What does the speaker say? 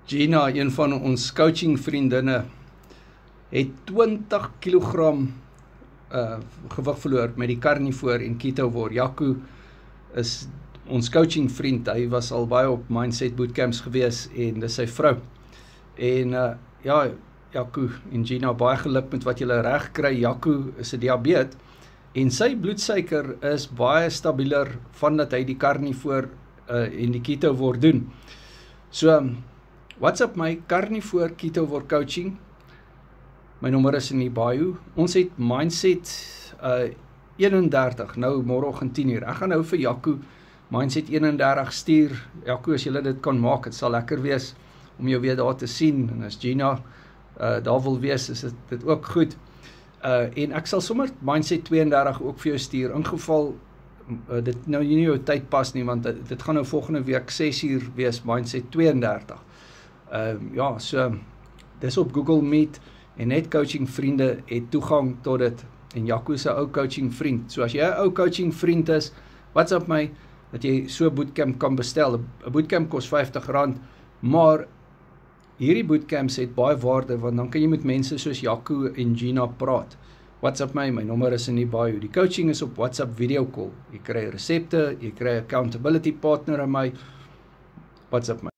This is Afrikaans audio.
Gina, een van ons coaching vriendinne, het 20 kilogram gewig verloor met die carnivore en ketovore. Jaco is ons coaching vriend, hy was al baie op mindset bootcamps gewees en dis sy vrou. En ja, Jaco en Gina, baie geluk met wat julle reg kry. Jaco is 'n diabetes en sy bloedsuiker is baie stabieler vandat hy die carnivore en die ketovore doen. So, WhatsApp my carnivore ketovore coaching. My nommer is in die bio. Ons het mindset 31, nou môreoggend 10:00. Ek gaan nou vir Jaco mindset 31 stuur. Jaco, as julle dit kan maak, dit sal lekker wees om jou weer daar te sien. En as Gina daar wil wees, is dit ook goed. En ek sal sommer mindset 32 ook vir jou stuur, in geval dit nou nie jou tyd pas nie, want dit gaan nou volgende week 6:00 wees, mindset 32. Ja, so, dis op Google Meet, en net coaching vriende het toegang tot dit, en Jaco is 'n ou coaching vriend. So as jy 'n ou coaching vriend is, WhatsApp my, dat jy so 'n bootcamp kan bestel. 'n Bootcamp kos R50, maar hierdie bootcamps het baie waarde, want dan kan jy met mense soos Jaco en Gina praat. WhatsApp my nommer is in die bio. Die coaching is op WhatsApp video call. Jy kry resepte, jy kry accountability partner aan my. WhatsApp my.